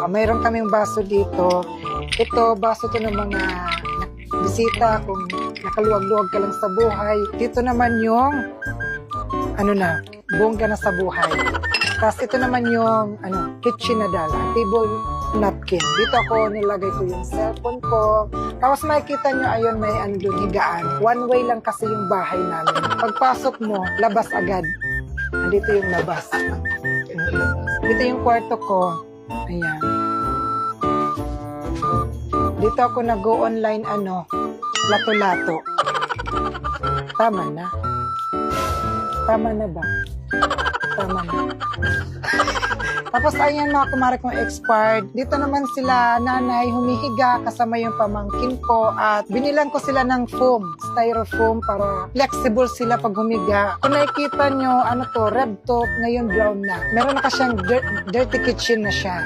Mayroon kaming baso dito. Ito, baso to ng mga bisita kung nakaluwag-luwag ka lang sa buhay. Dito naman yung bongga na sa buhay. Tapos ito naman yung kitchen na dala, table napkin. Dito ako nilagay ko yung cellphone ko. Tapos makikita nyo, ayun, may doon higaan. One way lang kasi yung bahay namin. Pagpasok mo, labas agad. Dito yung labas. Dito yung kwarto ko. Ayan. Dito ako nag-go online, lato-lato. Tama na. Tama na ba? Tama na. Tapos ayan mga kumare kong expired. Dito naman sila nanay humihiga kasama yung pamangkin ko at binilan ko sila ng foam, styrofoam para flexible sila pag humiga. Kung nakikita nyo, red top, ngayon brown na. Meron na ka siyang dirty kitchen na siya.